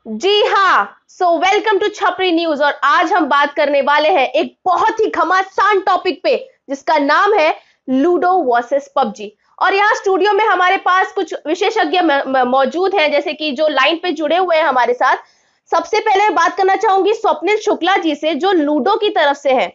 जी हाँ। So welcome to छपरी news. और आज हम बात करने वाले हैं एक बहुत ही घमासान टॉपिक पे, जिसका नाम है लूडो वर्सेस पबजी। और यहाँ स्टूडियो में हमारे पास कुछ विशेषज्ञ मौजूद हैं, जैसे कि जो लाइन पे जुड़े हुए हैं हमारे साथ। सबसे पहले बात करना चाहूंगी स्वप्निल शुक्ला जी से, जो लूडो की तरफ से हैं।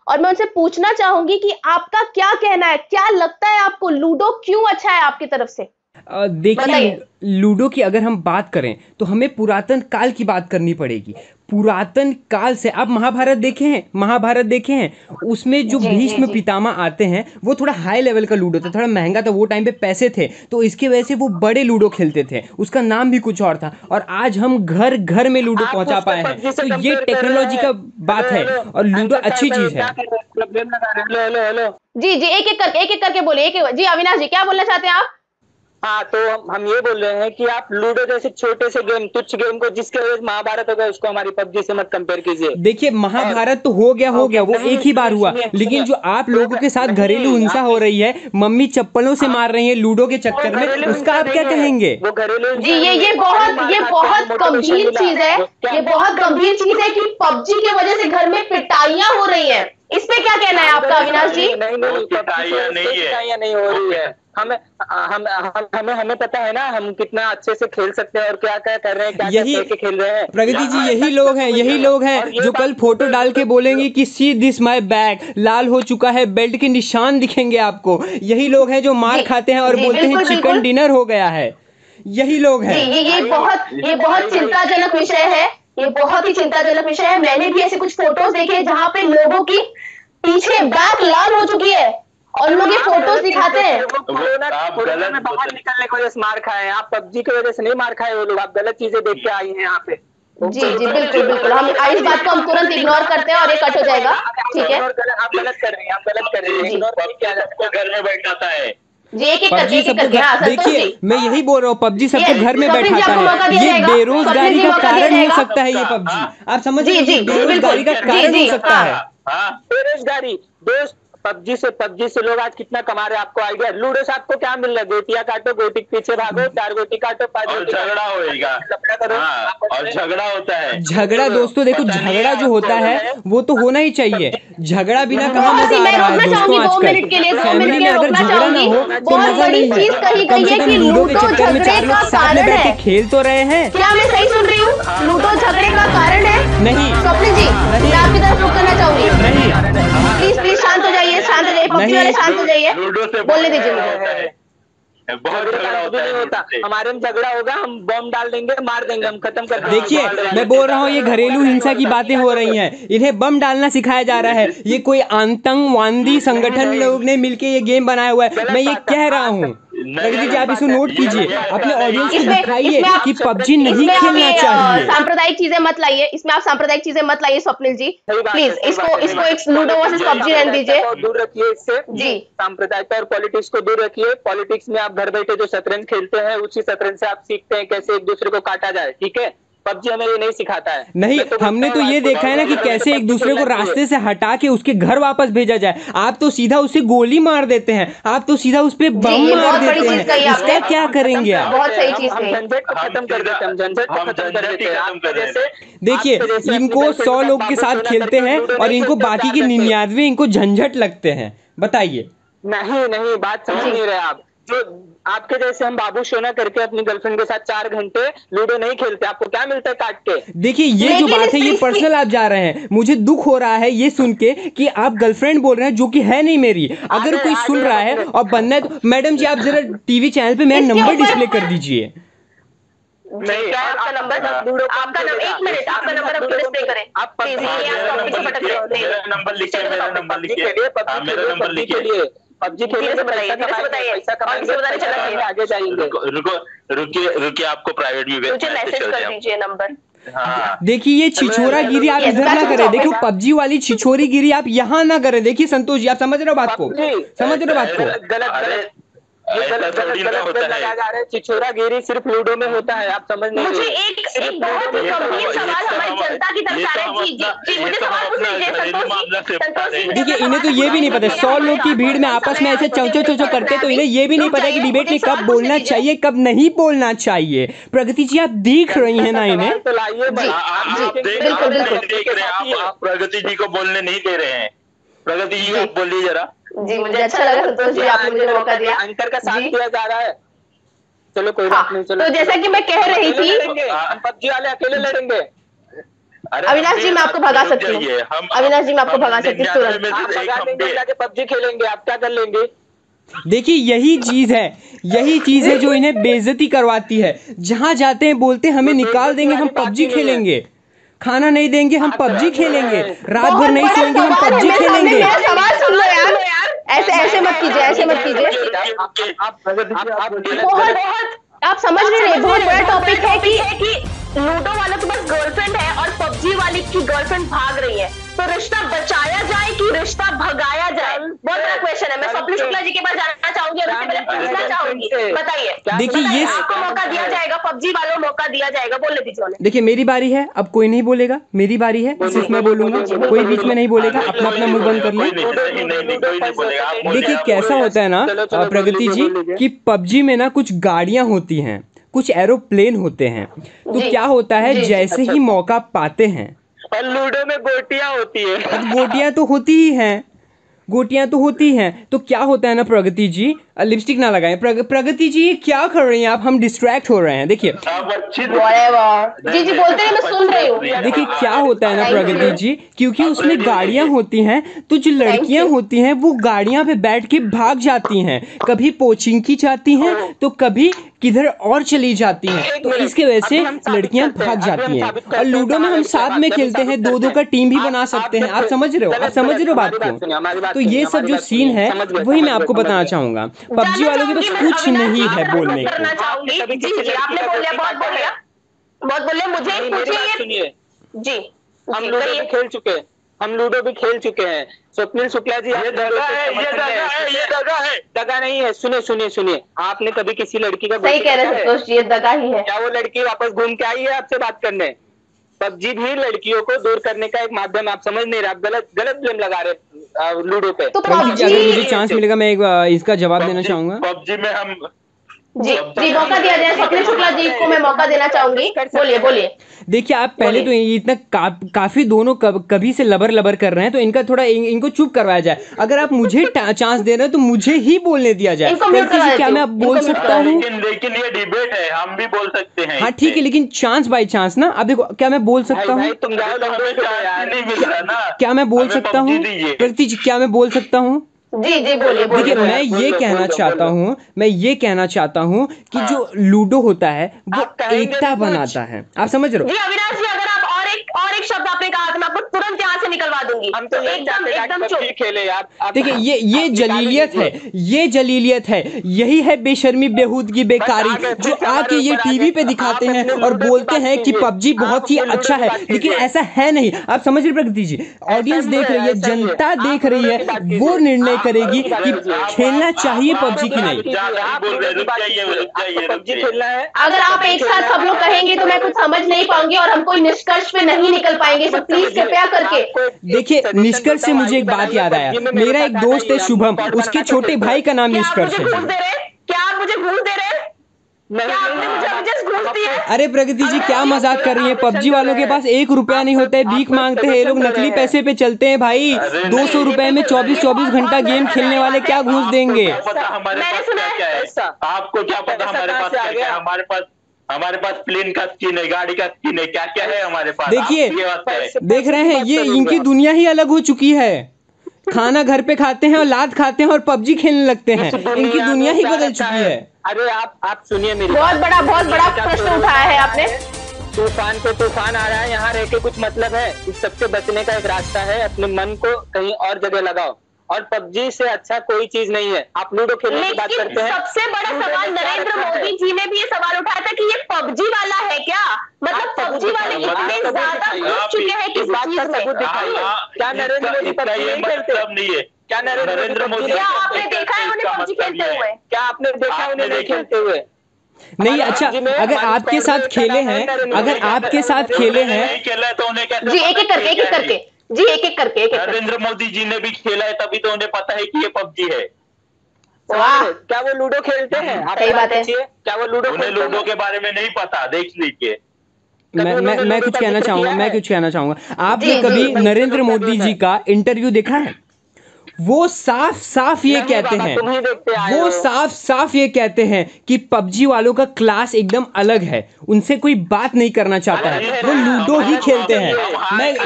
और मैं उनसे पूछना चाहूंगी कि आपका क्या कहना है, क्या लगता है आपको, लूडो क्यों अच्छा है आपकी तरफ से? देखिए, बताइए। लूडो की अगर हम बात करें तो हमें पुरातन काल की बात करनी पड़ेगी। पुरातन काल से आप महाभारत देखे हैं, उसमें जो जी जी भीष्म जी। पितामह आते हैं वो थोड़ा हाई लेवल का लूडो था, थोड़ा महंगा था, वो टाइम पे पैसे थे तो इसकी वजह से वो बड़े लूडो खेलते थे, उसका नाम भी कुछ और था। और आज हम घर घर में लूडो आप पहुंचा उसको पाए हैं, पबजी से तो ये कंपेयर कर रहे टेक्नोलॉजी हैं। का हेलो बात है हेलो। और लूडो एंकर अच्छी साहब चीज़ क्या है। कर रहे हैं? मतलब गेम लगा रहे हैं। Hello hello hello. जी जी, एक एक करके बोलिए। जी अविनाश जी, क्या बोलना चाहते हैं आप? हाँ, तो हम ये बोल रहे हैं कि आप लूडो जैसे छोटे से गेम, तुच्छ गेम को, जिसके वजह से महाभारत हो गया, उसको हमारी पबजी से मत कंपेयर कीजिए। देखिए, और महाभारत तो हो गया वो नहीं एक ही बार सुनिए हुआ, सुनिए लेकिन सुनिए। जो आप लोगों के साथ घरेलू नहीं हिंसा आप हो रही है, मम्मी चप्पलों से मार रही है लूडो के वो चक्कर में, घरेलू उसका हिंसा आप क्या नहीं है। कहेंगे? वो घरेलू जी, हिंसा नहीं है। ये कई बहुत मार ये खाते हैं, बहुत मोटिवेशन गंभीर मिला। चीज है। क्या ये बहुत गंभीर चीज है कि पबजी की वजह से घर में पिटाइयां हो रही हैं। इस पे क्या कहना है आपका, अविनाश जी? नहीं नहीं, वो पिटाइयां नहीं है। पिटाइयां नहीं हो रही है। हमें हमें पता है ना, हम कितना अच्छे से खेल सकते हैं और क्या क्या कर रहे हैं, क्या क्या यही सोच के खेल रहे हैं। प्रगति जी, यहाँ यही लोग हैं और ये जो बात कल फोटो डाल के बोलेंगे कि सी दिस माय बैग, लाल हो चुका है, बेल्ट के निशान दिखेंगे आपको। यही लोग हैं जो जी मार खाते हैं और जी, बोलते हैं बिल्कुल चिकन बिल्कुल। डिनर हो गया है। यही लोग जी, हैं। ये बहुत चिंताजनक विषय है। ये बहुत ही चिंताजनक विषय है। मैंने भी ऐसे कुछ फोटोज देखे जहां पे लोगों की पीछे बैक लाल हो चुकी है, और लोग ये फोटोज दिखाते हैं। कोरोना में बाहर निकलने की वजह से मार खाए हैं। आप पबजी की वजह से नहीं मार खाए वो लोग, आप गलत चीजें देख के आई हैं यहाँ पे। जी जी, बिल्कुल बिल्कुल। हम इस बात को हम तुरंत इग्नोर करते हैं और ये कट हो जाएगा। ठीक है। आप गलत कर रही हैं, आप गलत कर रही हैं। जी इग्नोर नहीं किया जा सकता। घर में बैठाता है। जी, पबजी एक एक सबको करके। हाँ, संतोष देखिए, जी। मैं यही बोल रहा हूँ, पबजी ये सबको घर में स्वप्निल जी, बैठाता आपको मौका है, दिया ये जाएगा। स्वप्निल बेरोजगारी जी, का मौका दिया कारण हो जाएगा। सकता है ये पबजी। आप समझ रहे जी हैं, ये जी, बिल्कुल। बेरोजगारी का जी कारण जी, हो सकता हाँ। है। हाँ, बेरोजगारी दोस्त। पबजी से लोग आज कितना कमा रहे हैं, आपको आइडिया? लूडो से आपको क्या मिल रहा है? गोटियां काटो, गोटी के पीछे भागो, 4 गोटी काटो, 5 और गोटी झगड़ा काटो, होएगा। लफड़ा करो। हाँ, और झगड़ा होता है। झगड़ा दोस्तों देखो, पता नहीं है झगड़ा जो होता आपको। है वो तो होना ही चाहिए। झगड़ा बिना कहाँ बहुत ही, मजा आ मैं रहा है रोकना दोस्तों चाहूंगी दो आजकल। मिनट के लिए, 2 मिनट फैमिली के में लिए अगर रोकना झगड़ा ना चाहूंगी। हो तो बहुत मजा बड़ी नहीं है। चीज कही कम गई से है कम कि लूडो के लूडो चक्कर में झगड़े 4 लोग का साथ में कारण बैठ के है। खेल तो रहे हैं। क्या मैं सही सुन रही हूँ? लूडो झगड़े का कारण है। नहीं स्वप्निल जी, मैं आपकी तरफ रुक करना चाहूंगी। नहीं प्लीज प्लीज, शांत हो जाइए, शांत हो जाइए। पबजी वाले नहीं शांत हो जाइए। लूडो से बोलने दीजिए मुझे। होता है। बहुत झगड़े का झगड़ा अंत भी होता है नहीं होता। लूडो से। हमारे में झगड़ा होगा, हम बम डाल देंगे, मार देंगे, हम खत्म कर देंगे। देखिए, मैं बोल रहा हूँ ये घरेलू हिंसा की बातें हो रही हैं, इन्हें बम डालना सिखाया जा रहा है। ये कोई आतंकवादी संगठन लोग ने मिलके ये गेम बनाया हुआ है, मैं गलत ये बात है। कह रहा हूँ। प्रगति जी, आप इसको नोट कीजिए, अपने ऑडियंस को इसमें दिखाइए इसमें आप कि पबजी नहीं इसमें आप खेलना ये चाहिए। सांप्रदायिक चीजें मत लाइए। इसमें आप सांप्रदायिक चीजें मत लाइए स्वप्निल जी। सही बात है, प्लीज सही इसको बात है, इसको एक लूडो वर्सेस पबजी रहने दीजिए। को दूर रखिए इससे। जी। सांप्रदायिकता और पॉलिटिक्स को दूर रखिए। पॉलिटिक्स में आप घर बैठे जो शतरंज खेलते हैं, उसी शतरंज से आप सीखते हैं कैसे एक दूसरे को काटा जाए। ठीक है, पबजी हमें ये नहीं सिखाता है। नहीं, मैं बोलता हमने हूँ तो ये आपको, देखा है ना कि कैसे एक दूसरे को रास्ते से हटा के उसके घर वापस भेजा जाए। आप तो सीधा उसे गोली मार देते हैं, आप तो सीधा उस पे बम ये मार बहुत बड़ी देते चीज हैं, कही इसका आपने। क्या करेंगे आप? बहुत सही चीज हम कही। झंझट को खत्म कर देते हैं, हम झंझट को हम खत्म कर झंझट ही देते हैं। खत्म कर आपके देते हैं। जैसे देखिए, आपके जैसे अपनी इनको गर्लफ्रेंड 100 के साथ लोग के बाबू साथ सोना खेलते करके हैं लूडो और नहीं इनको खेलते बाकी 4 के घंटे। 99 इनको झंझट लगते हैं। बताइए। नहीं नहीं, बात समझ जी नहीं रहे आप। जो आपके जैसे हम बाबू सोना करके अपनी गर्लफ्रेंड के साथ 4 घंटे लूडो नहीं खेलते, आपको क्या मिलता है काट के? देखिए, ये जो लेकिन बात है ये पर्सनल आप जा रहे हैं। मुझे दुख हो रहा है ये सुन के कि आप गर्लफ्रेंड बोल रहे हैं, जो कि है नहीं मेरी। अगर कोई सुन रहा है और बनना है तो मैडम जी, आप जरा टीवी चैनल पे मेरा इसके नंबर ऊपर डिस्प्ले कर दीजिए। नहीं, क्या है आपका नंबर? आपका नंबर, एक मिनट, आपका नंबर हम क्यों डिस्प्ले करें? आप प्लीज, ये आप टॉपिक से भटक रहे हैं। मेरा नंबर लिखिए, मेरा नंबर पबजी लिखिए। के लिए, हाँ, मेरा नंबर पबजी के लिखिए। लिए, पबजी खेलने धीरे से से बताइए, पैसा धीरे से बताइए। पैसा और किसी को बताने चला कमाएंगे, जाइए। आगे जाएंगे। रुकिए, आपको प्राइवेट में मुझे मैसेज कर दीजिए नंबर। हाँ, देखिए, ये छिछोरा गिरी आप Yes, इधर back ना to the करें। देखो, topic. पबजी वाली छिछोरी गिरी आप यहाँ ना करें। देखिए संतोष जी, आप समझ रहे हो बात को? पबजी समझ रहे हो बात को? गलत गलत अरे गलत लगाया जा रहा है। चिचोरागिरी सिर्फ लूडो में होता है, आप समझ नहीं। मुझे एक बहुत ही गंभीर सवाल हमारी जनता की तरफ से आ रहा है। जी मुझे सवाल पूछने दीजिए संतोष जी। देखिए इन्हें तो ये भी नहीं पता, 100 लोग की भीड़ में आपस में ऐसे चौचो करते तो इन्हें ये भी नहीं पता कि डिबेट में कब बोलना चाहिए कब नहीं बोलना चाहिए। प्रगति जी आप देख रही हैं ना इन्हें? तो लाइए, आप प्रगति जी को बोलने नहीं दे रहे हैं। प्रगति जी आप बोलिए जरा। जी मुझे अच्छा लगा संतोष जी आपने मुझे मौका दिया। एंकर का साथ दिया जा रहा है। चलो कोई बात नहीं, चलो। तो जैसा कि मैं कह रही थी, हम पबजी वाले अकेले लड़ेंगे। अविनाश जी मैं आपको भगा सकती हूँ, अविनाश जी मैं आपको भगा सकती हूँ तुरंत। आप भगा देंगे, जाके पबजी खेलेंगे, आप क्या कर लेंगे? देखिए यही चीज है जो इन्हें बेइज्जती करवाती है। जहां जाते हैं बोलते हैं हमें निकाल देंगे, हम पबजी खेलेंगे, खाना नहीं देंगे हम पबजी खेलेंगे, रात भर नहीं सोएंगे हम पबजी खेलेंगे। सवाल सुन लो यार, ऐसे मत कीजिए, ऐसे मत कीजिए। बहुत आप समझ नहीं रहे, बहुत बड़ा टॉपिक है कि लूडो वालों के पास गर्लफ्रेंड है और पबजी वाली की गर्लफ्रेंड भाग रही है, तो रिश्ता बचाया जाए कि रिश्ता भगाया जाए? बहुत बड़ा क्वेश्चन है। मैं स्वप्निल शुक्ला जी के पास जाना चाहूंगी और उससे पहले पूछना चाहूंगी, बताइए। देखिए ये आपको मौका दिया जाएगा, पबजी वालों मौका दिया जाएगा, बोलने दीजिए उन्हें। देखिए मेरी बारी है, अब कोई नहीं बोलेगा, मेरी बारी है, सिर्फ मैं बोलूंगा, कोई बीच में नहीं बोलेगा, अपना अपना मुंह बंद कर ले। देखिए कैसा होता है ना प्रगति जी कि पबजी में ना कुछ गाड़ियां होती हैं, कुछ एरोप्लेन होते हैं, तो क्या होता है जैसे ही मौका पाते हैं, और लूडो में गोटियां होती है। गोटियां तो होती ही हैं, गोटियां तो होती हैं, तो क्या होता है ना प्रगति जी, लिपस्टिक ना लगाएं। प्रगति जी ये क्या कर रही हैं आप? हम डिस्ट्रैक्ट हो रहे हैं। देखिए जी बोलते हैं, मैं सुन रही हूँ। देखिए क्या होता है ना प्रगति जी, क्योंकि उसमें गाड़ियां होती हैं, तो जो लड़कियां होती हैं वो गाड़ियां पे बैठ के भाग जाती हैं, कभी पोचिंकी जाती हैं तो कभी किधर और चली जाती हैं, तो इसके वजह से लड़कियां भाग जाती हैं। और लूडो में हम साथ में खेलते हैं, दो का टीम भी बना सकते हैं। आप समझ रहे हो, आप समझ रहे हो बात को? तो ये सब जो सीन है वही मैं आपको बताना चाहूंगा। पबजी वालों के पास कुछ नहीं है बोलने को। आपने बोलिया, बहुत बोलिए, मुझे सुनिए जी। हम लूडो भी खेल चुके हैं, हम लूडो भी खेल चुके हैं। स्वप्निल शुक्ला जी, ये दगा है, दगा नहीं है। सुनिए, आपने कभी किसी लड़की का सही कह रहे हैं संतोष जी, ये दगा ही है। क्या वो लड़की वापस घूम के आई है आपसे बात करने? पबजी भी लड़कियों को दूर करने का एक माध्यम, आप समझ नहीं रहे, आप गलत ब्लेम लगा रहे लूडो पे। तो अगर मुझे चांस मिलेगा मैं एक इसका जवाब देना चाहूंगा। पबजी में हम जी मौका दिया जाए, स्वप्निल शुक्ला जी को मैं मौका देना चाहूंगी, बोलिए। देखिए आप पहले तो इतना काफी दोनों कभी से लबर कर रहे हैं, तो इनका थोड़ा इनको चुप करवाया जाए। अगर आप मुझे चांस दे रहे हैं तो मुझे ही बोलने दिया जाए। क्या मैं बोल सकता हूँ? लेकिन ये डिबेट है, हम भी बोल सकते हैं। हाँ ठीक है, लेकिन चांस बाई चांस ना। अब देखो क्या मैं बोल सकता हूँ? क्या मैं बोल सकता हूँ प्रगति जी, क्या मैं बोल सकता हूँ? जी बोलिए। देखिए मैं ये कहना चाहता हूँ कि जो लूडो होता है वो एकता बनाता है। आप समझ रहे हो? जी अविनाश जी, अगर आप और एक शब्द आपने कहा तो मैं आपको तुरंत यहाँ से निकलवा दूंगी। हम तो एकदम चुप खेले यार। देखिए ये जलीलियत है, यही है बेशर्मी, बेहूदगी, बेकारी, जो आके ये टीवी पे दिखाते हैं और बोलते हैं कि पबजी बहुत ही अच्छा है, लेकिन ऐसा है नहीं। आप समझ रहे प्रगति जी? ऑडियंस देख रही है, जनता देख रही है, वो निर्णय करेगी कि खेलना चाहिए पबजी की नहीं। अगर आप एक साथ सब लोग कहेंगे तो मैं कुछ समझ नहीं पाऊंगी और हम कोई निष्कर्ष पे नहीं निकल पाएंगे, तो प्लीज कृपया करके। देखिए निष्कर्ष से मुझे एक बात याद आया, मेरा एक दोस्त है शुभम, उसके छोटे भाई का नाम निष्कर्ष है। क्या आप मुझे घूस दे रहे हैं? अरे प्रगति जी क्या मजाक कर रही है? पबजी वालों के पास 1 रुपया नहीं होता है, भीख मांगते हैं ये लोग, नकली पैसे पे चलते हैं भाई। 200 रुपए में 24 घंटा गेम खेलने वाले क्या घूस देंगे? आपको क्या पता हमारे पास क्या है? हमारे पास प्लेन का स्किन है, गाड़ी का स्किन है, क्या क्या है हमारे पास। देखिए देख रहे हैं, ये इनकी दुनिया ही अलग हो चुकी है। खाना घर पे खाते हैं और लात खाते हैं और पबजी खेलने लगते हैं, इनकी दुनिया ही बदल चुकी है। अरे आप सुनिए मेरी बहुत बड़ा प्रश्न उठाया है आपने। तूफान पे तूफान आ रहा है, यहाँ रह के कुछ मतलब है? इस सबसे बचने का एक रास्ता है, अपने मन को कहीं और जगह लगाओ, और पबजी से अच्छा कोई चीज नहीं है। आप लूडो खेलने की बात करते हैं। सबसे बड़ा सवाल नरेंद्र मोदी जी ने भी ये सवाल उठाया था कि ये पबजी वाला है क्या? मतलब पबजी वाले इतने ज्यादा घुस चुके हैं कि क्या नरेंद्र मोदी पबजी नहीं खेलते? क्या नरेंद्र मोदी, क्या आपने देखा है उन्हें पबजी खेलते हुए? क्या आपने देखा उन्हें नहीं खेलते हुए? नहीं, अच्छा, अगर आपके साथ खेले हैं, अगर आपके साथ खेले हैं, नहीं खेला है तो उन्हें कैसे जी एक एक करके, एक एक करके जी, एक एक करके, एक एक करके। नरेंद्र मोदी जी ने भी खेला है तभी तो उन्हें पता है कि ये पबजी है। वाह, क्या वो लूडो खेलते हैं? आप सही बात है। क्या वो लूडो उन्हें खेलते हैं? लूडो के बारे में नहीं पता, देख लीजिए। मैं कुछ कहना चाहूंगा, मैं कुछ कहना चाहूंगा। आपने जी, कभी जी। नरेंद्र मोदी जी का इंटरव्यू देखा है? वो साफ साफ ये कहते हैं, तुम ही देखते आए वो हो। साफ साफ ये कहते हैं कि पबजी वालों का क्लास एकदम अलग है, उनसे कोई बात नहीं करना चाहता है, वो लूडो ही खेलते हैं।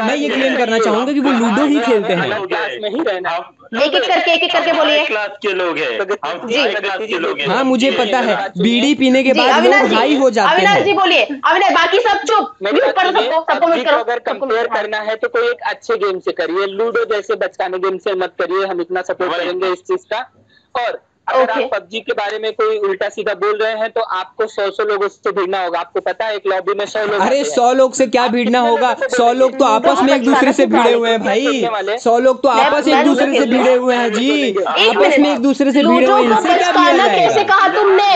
मैं ये क्लेम करना चाहूंगा कि वो लूडो ही खेलते हैं। क्लास में ही रहना। एक एक करके बोलिए। क्लास के लोग हैं, हम जी। हाई क्लास के लोग हैं। हाँ, मुझे पता है, बीड़ी पीने के जी, बाद अविनाश लोग जी, हाई हो जाते अविनाश जी हैं। बोलिए। अविनाश, बाकी सब चुप, मेरी म्यूट बात करो सुनिए, सबको PUBG म्यूट को करो। अगर कंपेयर करना है तो कोई एक अच्छे गेम से करिए, लूडो जैसे बचकाने गेम से मत करिए, हम इतना सपोर्ट करेंगे इस चीज का। और अगर आप पबजी के बारे में कोई उल्टा सीधा बोल रहे हैं तो आपको 100 लोगों से भिड़ना होगा। आपको पता है एक लॉबी में 100 लोग अरे आते हैं। 100 लोग से क्या भिड़ना होगा? 100 लोग तो आपस में एक दूसरे से भिड़े हुए हैं भाई। 100 लोग तो आपस एक दूसरे से भिड़े हुए हैं जी, आपस में एक दूसरे से भिड़े हुए हैं, इनसे क्या भिड़ा कैसे जाएगा? कहा तुमने?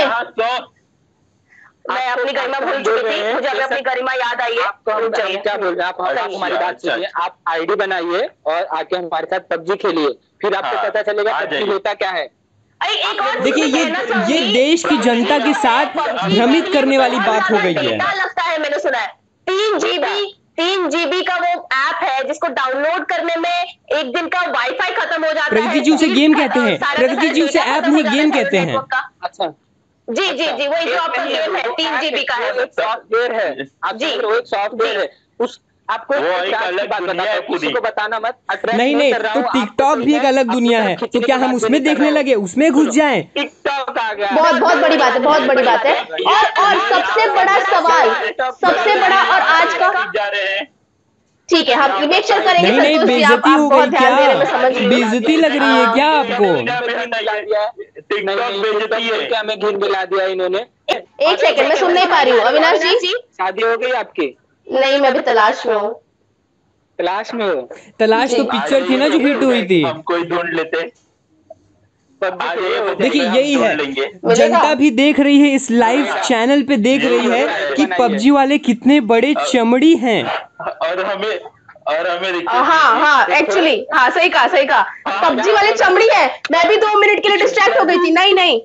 मैं अपनी गरिमा भूल चुकी थी, मुझे अभी अपनी गरिमा याद आई है। क्या बोल रहे हैं आप हमारी बात सुनिए। आप आईडी बनाइए और आके हमारे साथ पबजी खेलिए, फिर आपको पता चलेगा पबजी होता क्या है। एक और देखिए, ये देश की जनता के साथ भ्रमित करने वाली बात हो गई है। लगता है, मैंने सुना है 3 GB का वो ऐप है जिसको डाउनलोड करने में एक दिन का वाईफाई खत्म हो जाता है। प्रगति जी उसे गेम कहते हैं, प्रगति जी उसे ऐप नहीं गेम कहते हैं। अच्छा जी, वो एक प्रॉपर गेम है, 3 GB का है। सॉफ्टवेयर है जी, वो एक सॉफ्टवेयर है। उस आपको वो एक अलग बात दुनिया है बताता, किसी को बताना मत। नहीं, तो टिकटॉक भी एक अलग दुनिया है, तो क्या हम उसमें देखने लगे, उसमें घुस जाएं? टिकटॉक आ गया। बहुत बड़ी बात है, बहुत बड़ी बात है। और सबसे बड़ा सवाल, सबसे बड़ा और आज का, जा रहे हैं। ठीक है, हम मेक श्योर करेंगे। नहीं, संतोष जी, आप बेइज्जती हो बहुत गई ध्यान दे रहे हैं, मैं क्या? समझ रही हूँ। बेइज्जती लग रही है क्या आपको? टिकटॉक बेइज्जती है क्या? हमें घिन मिला दिया इन्होंने। एक सेकंड, मैं सुन नहीं पा रही हूँ। अविनाश जी, शादी हो गई आपकी? नहीं, मैं भी तलाश में हूँ। तलाश में हो? तलाश तो पिक्चर थी ना जो हिट हुई थी। हम कोई ढूंढ लेते। देखिए, यही है, जनता भी देख रही है, इस लाइव चैनल पे देख रही है कि पबजी वाले कितने बड़े चमड़ी हैं। और हमें हाँ, एक्चुअली, हाँ, सही कहा। पबजी वाले चमड़ी है। मैं भी 2 मिनट के लिए डिस्ट्रैक्ट हो गई थी। नहीं,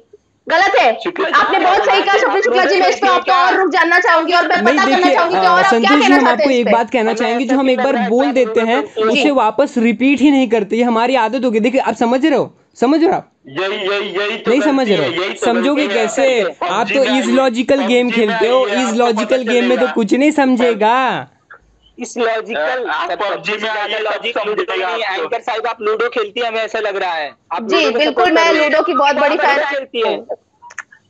गलत है। आपने बहुत सही कहा स्वप्निल शुक्ला जी। मैं इस पे आपका और रुक जानना चाहूंगी और मैं पता करना चाहूंगी कि और आप क्या संतोष जी, कहना हम चाहते आपको हैं इस एक पे। बात कहना चाहेंगे, जो हम एक बार बोल देते हैं उसे वापस रिपीट ही नहीं करते, ये हमारी आदत हो गई। देखिए, आप समझ रहे हो आप? यही तो नहीं समझ रहे हो? समझोगे कैसे? आप तो इज लॉजिकल गेम खेलते हो, इज लॉजिकल गेम में तो कुछ नहीं समझेगा। इस लॉजिकल पबजी में आगे लॉजिक एंकर साहब, आप लूडो खेलती है, हमें ऐसा लग रहा है। आप जी बिल्कुल, मैं लूडो की बहुत बड़ी फैन खेलती है।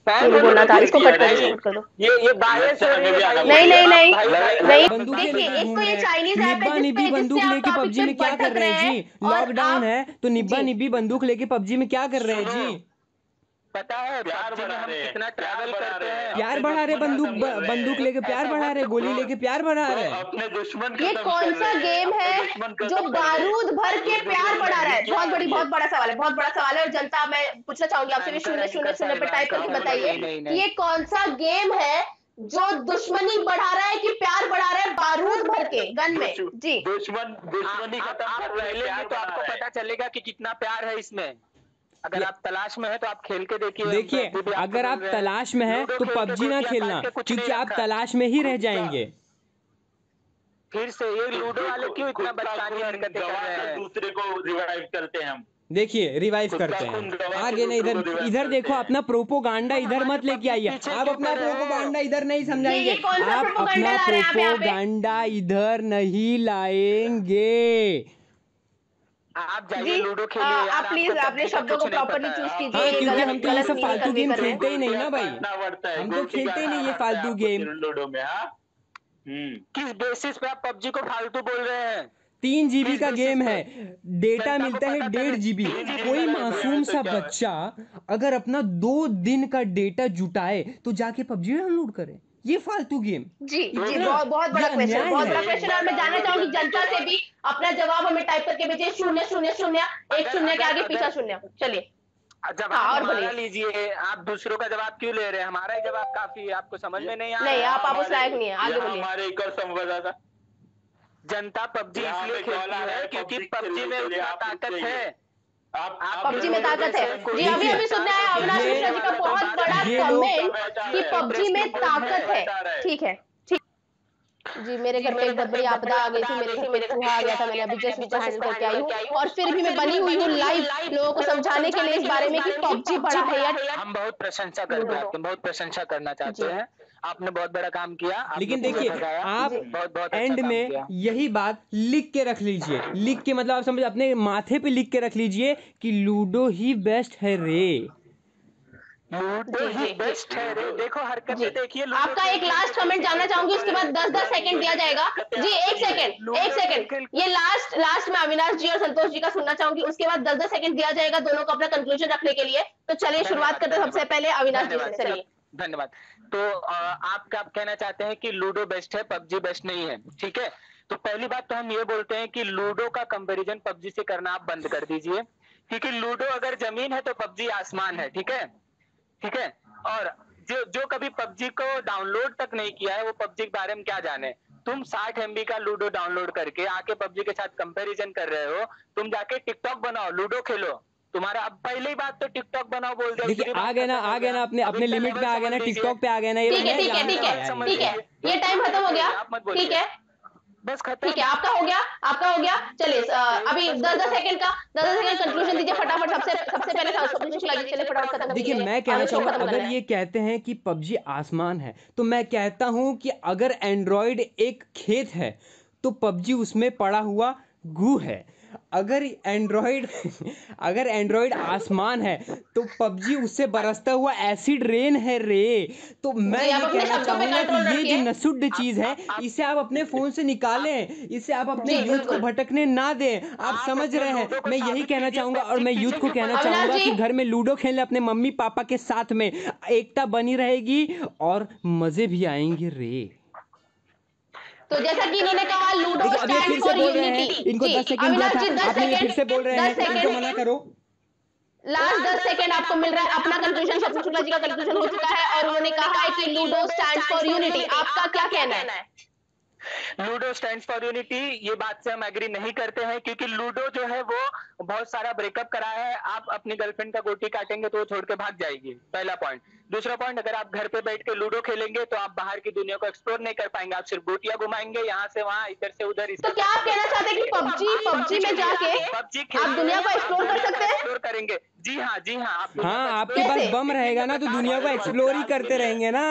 बोलना था, इसको कट कर दो। ये बायस हो रही है। नहीं, बंदूकें देखिए, लेके एक घूम तो रहे ये हैं। चाइनीज ऐप निब्बा है निब्बी बंदूक जिससे लेके आप पबजी में क्या कर रहे हैं जी? लॉकडाउन है तो निब्बा जी। निब्बी बंदूक लेके पबजी में क्या कर रहे हैं जी? पता है प्यार PUBG में बढ़ा हम रहे हैं, कितना ट्रैवल करते हैं। प्यार बढ़ा रहे, बंदूक लेके प्यार बढ़ा रहे, गोली लेके प्यार बढ़ा रहे। अपने दुश्मन ये कौन सा गेम है जो बारूद भर के प्यार बढ़ा रहा है? बहुत बड़ा सवाल है, बहुत बड़ा सवाल है। और जनता, मैं पूछना चाहूंगी आपसे भी 000 पे टाइप करके बताइए कि ये कौन सा गेम है जो दुश्मनी बढ़ा रहा है कि प्यार बढ़ा रहा है बारूद भर के गन में? जी, दुश्मनी खत्म कर रहे हैं, तो आपको पता चलेगा कि कितना प्यार है इसमें। अगर आप तलाश में है तो आप खेल के देखिए, अगर आप तलाश में हैं तो पबजी ना खेलना, क्योंकि आप तलाश में ही रह जाएंगे। फिर से ये लूडो वाले क्यों इतना बचकानी हरकतें कर रहे हैं? दूसरे को रिवाइव करते हैं हम। देखिए, रिवाइव करते हैं। आगे नहीं, इधर देखो, अपना प्रोपोगंडा इधर मत लेके आइए। आप अपना प्रोपोगंडा इधर नहीं समझाएंगे, आप अपना प्रोपोगंडा इधर नहीं लाएंगे। आप जाइए लूडो खेलिए। आप प्लीज अपने शब्दों को प्रॉपर्ली चूज कीजिए। हाँ, क्योंकि हम तो ये सब फालतू गेम खेलते ही नहीं ना भाई, हम तो खेलते ही नहीं ये फालतू गेम लूडो में। किस बेसिस पे आप पबजी को फालतू बोल रहे हैं? 3 GB का गेम है, डेटा मिलता है 1.5 GB। कोई मासूम सा बच्चा अगर अपना 2 दिन का डेटा जुटाए तो जाके पबजी डाउनलोड करे, ये फालतू गेम। जी जी, बहुत बड़ा क्वेश्चन, बहुत बड़ा क्वेश्चन। और मैं जानना चाहूंगी जनता से भी अपना जवाब हमें टाइप करके भेजिए, 000 1 शून्य के आगे पीछा शून्य। चलिए जवाब हमारा लीजिए, आप दूसरों का जवाब क्यों ले रहे हैं? हमारा ही जवाब काफी है, आपको समझ में नहीं आ रहा? नहीं, आप उस लायक नहीं है, आगे बोलिए। हमारे कसम बता, जनता पबजी इसलिए खेलती है क्योंकि पबजी में उतना ताकत है। आप पबजी में ताकत है जी। अभी सुनना है अविनाश मिश्रा जी का बहुत बड़ा कमेंट कि पबजी में ताकत है। ठीक है, ठीक जी। मेरे घर पे एक बहुत बड़ी आपदा आ गई थी, मेरे चूहा आ गया था, मैंने अभी जस्ट उसको हैंडल करके आई हूँ और फिर भी मैं बनी हुई हूँ लाइव लोगों को समझाने के लिए इस बारे में कि पबजी बड़ा है यार। हम बहुत प्रशंसा करते हैं आपकी, बहुत प्रशंसा करना चाहते हैं, आपने बहुत बड़ा काम किया। लेकिन देखिए आप बहुत एंड में यही बात लिख के रख लीजिए, लिख के मतलब आप समझ अपने माथे पे लिख के रख लीजिए कि लूडो ही बेस्ट है रे, लूडो ही बेस्ट है रे। देखो हरकतें देखिए। आपका एक लास्ट कमेंट जानना चाहूंगी, उसके बाद 10-10 सेकंड दिया जाएगा जी। एक सेकंड ये लास्ट में अविनाश जी और संतोष जी का सुनना चाहूंगी, उसके बाद 10-10 सेकंड दिया जाएगा दोनों को अपना कंक्लूजन रखने के लिए। तो चलिए शुरुआत करते हैं सबसे पहले अविनाश जी से। चलिए धन्यवाद। तो आप क्या कहना चाहते हैं कि लूडो बेस्ट है, पबजी बेस्ट नहीं है? ठीक है, तो पहली बात तो हम ये बोलते हैं कि लूडो का कंपैरिजन पबजी से करना आप बंद कर दीजिए, क्योंकि लूडो अगर जमीन है तो पबजी आसमान है। ठीक है, ठीक है। और जो कभी पबजी को डाउनलोड तक नहीं किया है वो पबजी के बारे में क्या जाने? तुम 60 MB का लूडो डाउनलोड करके आके पबजी के साथ कंपैरिजन कर रहे हो। तुम जाके टिकटॉक बनाओ, लूडो खेलो। तुम्हारा अब पहली बात तो टिकटॉक बनाओ बोल दिया। देखिए आ गए ना अपने लिमिट पे आ गए ना, टिकटॉक पे आ गए ना। ठीक है, ये टाइम खत्म हो गया। ठीक है, बस खत्म। ठीक है, आपका हो गया। चलिए अभी 10-10 सेकंड कंक्लूजन दीजिए फटाफट। सबसे पहले चलिए फटाफट खत्म। देखिए मैं कहना चाहूंगा, अगर ये कहते हैं कि पबजी आसमान है तो मैं कहता हूं कि अगर एंड्रॉयड एक खेत है तो पबजी उसमें पड़ा हुआ गू है। अगर एंड्रॉयड आसमान है तो पबजी उससे बरसता हुआ एसिड रेन है रे। तो मैं ये कहना चाहूंगा कि ये जो नसुद्ध चीज है इसे आप अपने फोन से निकालें, इसे आप अपने यूथ को भटकने ना दें। आप समझ रहे हैं, मैं यही कहना चाहूंगा। और मैं यूथ को कहना चाहूंगा कि घर में लूडो खेलें अपने मम्मी पापा के साथ में, एकता बनी रहेगी और मजे भी आएंगे रे। तो जैसा कि इन्होंने कहा लूडो स्टैंड फॉर यूनिटी। इनको 10 सेकंड दिया था, आप ये फिर से बोल रहे हैं, इनको मना करो। लास्ट 10 सेकंड आपको मिल रहा है। अपना कंक्लूजन स्वप्न शुक्ला जी का कंक्लूजन हो चुका है और उन्होंने कहा है कि लूडो स्टैंड फॉर यूनिटी। आपका क्या कहना है? लूडो स्टैंड फॉर यूनिटी, ये बात से हम एग्री नहीं करते हैं, क्योंकि लूडो जो है वो बहुत सारा ब्रेकअप कराया है। आप अपनी गर्लफ्रेंड का गोटी काटेंगे तो वो छोड़ के भाग जाएगी, पहला पॉइंट। दूसरा पॉइंट, अगर आप घर पे बैठ के लूडो खेलेंगे तो आप बाहर की दुनिया को एक्सप्लोर नहीं कर पाएंगे, आप सिर्फ गोटियां घुमाएंगे यहाँ से वहां, इधर से उधर। तो क्या आप कहना चाहते हैं कि पबजी में जाके आप दुनिया को एक्सप्लोर कर सकते हैं? एक्सप्लोर करेंगे, जी हाँ। हाँ, आपके पास बम रहेगा ना तो दुनिया को एक्सप्लोर ही करते रहेंगे ना।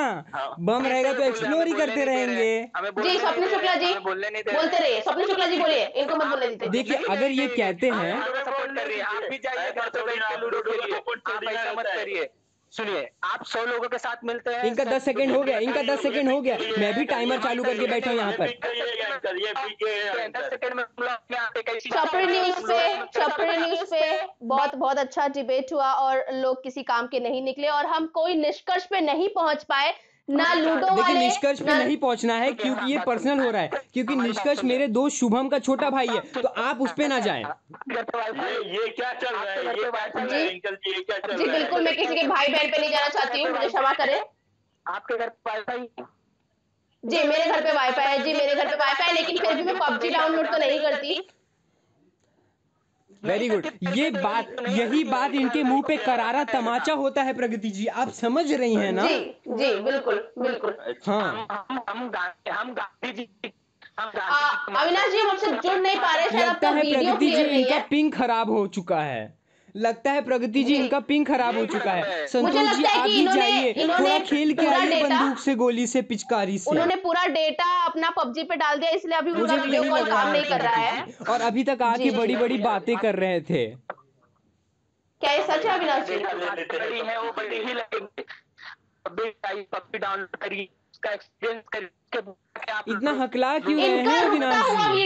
बम रहेगा तो एक्सप्लोर ही करते रहेंगे। जी स्वप्न शुक्ला जी बोलते रहिए, स्वप्न शुक्ला जी बोलिए, इनको मत बोलने दीजिए। देखिए अगर ये कहते हैं, आप भी जाइए घर पे बैठ के लूडो खेलिए, आप ऐसा मत करिए। सुनिए, आप 100 लोगों के साथ मिलते हैं। इनका 10 सेकंड हो गया, मैं भी टाइमर चालू करके बैठा हूँ यहाँ पर। छपरी न्यूज पे बहुत अच्छा डिबेट हुआ और लोग किसी काम के नहीं निकले और हम कोई निष्कर्ष पे नहीं पहुंच पाए ना। लूडो वाले देखिए निष्कर्ष पे नहीं पहुंचना है क्योंकि ये पर्सनल हो रहा है, क्योंकि निष्कर्ष मेरे दोस्त शुभम का छोटा भाई है, तो आप उस पे ना जाएं। ये क्या चल रहा है? जी बिल्कुल, मैं किसी के भाई बहन पे नहीं जाना चाहती हूँ, मुझे क्षमा करें। आपके घर पे वाईफाई? जी मेरे घर पे वाईफाई है, लेकिन फिर भी मैं पबजी डाउनलोड तो नहीं करती। Very good. यही बात इनके मुंह पे करारा तमाचा होता है प्रगति जी, आप समझ रही हैं ना? जी बिल्कुल। हाँ, हम गांधी जी अविनाश जी मुझसे जुड़ नहीं पा रहे, लगता है प्रगति जी इनका पिंग खराब हो चुका है। संतोष जी आप भी जाइए, थोड़ा खेल के आइए बंदूक से, गोली से, पिचकारी से। उन्होंने पूरा डेटा अपना पबजी पे डाल दिया, इसलिए अभी मुझे भी यही लग काम नहीं कर रहा है और अभी तक आके बड़ी बातें कर रहे थे। क्या ये सच है अविनाश जी? बड़ी है वो बड़ी ही लगेंगे। पबजी डाउनलोड करिए, उसका एक्सपीरियंस करके आप इतना हकला क्यों रहे इनका हैं रुकता अविनाश हुआ जी?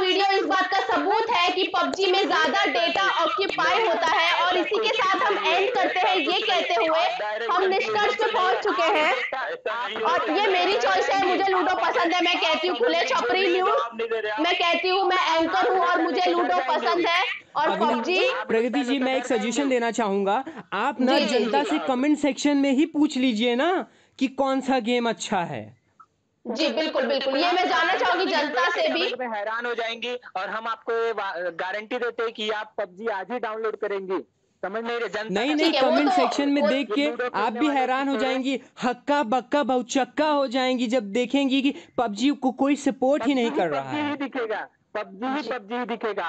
वीडियो इस बात का सबूत है कि पबजी में ज्यादा डेटा ऑक्यूपाई होता है। और इसी के साथ हम एंड करते हैं ये कहते हुए हम निष्कर्ष पे पहुंच चुके हैं। और ये मेरी चॉइस है, मुझे लूडो पसंद है। मैं कहती हूँ खुले छपरी न्यूज, मैं कहती हूँ मैं एंकर हूँ और मुझे लूडो पसंद है। और पबजी प्रगति जी, मैं एक सजेशन देना चाहूंगा, आप ना जी, जनता से कमेंट सेक्शन में ही पूछ लीजिए ना कि कौन सा गेम अच्छा है। जी बिल्कुल बिल्कुल, ये मैं जानना चाहूंगी जनता से भी। हैरान हो जाएंगी और हम आपको गारंटी देते हैं कि आप पबजी आज ही डाउनलोड करेंगी। समझ नहीं रहे जनता? नहीं, कमेंट सेक्शन में देख के आप भी हैरान हो जाएंगी, हक्का बक्का बहुचक्का हो जाएंगी जब देखेंगी कि पबजी को कोई सपोर्ट ही नहीं कर रहा है। दिखेगा पबजी ही दिखेगा।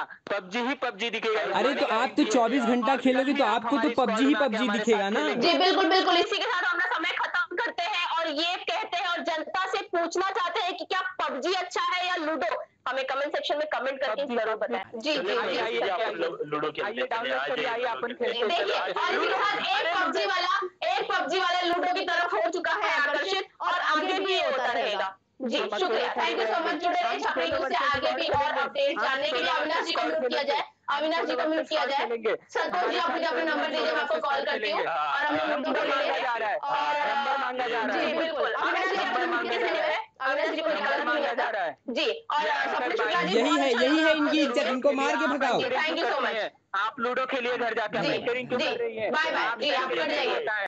अरे तो आप तो 24 घंटा खेलोगे तो आपको तो पबजी ही पबजी दिखेगा ना। जी बिल्कुल बिल्कुल, इसी के साथ हम समय खत्म करते हैं और ये कहते हैं और जनता से पूछना चाहते हैं कि क्या पबजी अच्छा है या लूडो। हमें कमेंट सेक्शन में कमेंट करके जरूर बताएं। जी जी लूडो आइए डाउनलोड करिए, आइए अपन देखिए, और इसी के साथ एक पबजी वाला लूडो की तरफ हो चुका है आकर्षित और आगे भी ये होता रहेगा। जी शुक्रिया, थैंक यू सो मच। जुड़े रहिए छपरी न्यूज़ से आगे भी और अपडेट जानने के लिए। अविनाश जी को म्यूट किया जाए, संतोष जी अपने नंबर दीजिए, मैं आपको कॉल करती हूँ और हम लोग लूडो खेलेंगे। और जी बिल्कुल, अविनाश जी को निकाला जा रहा है जी। और यही है इनकी इज्जत, इनको मार के भगाओ। Thank you so much. आप लूडो खेलिए घर जाके, बाय बाय जी, आप कर जाइए।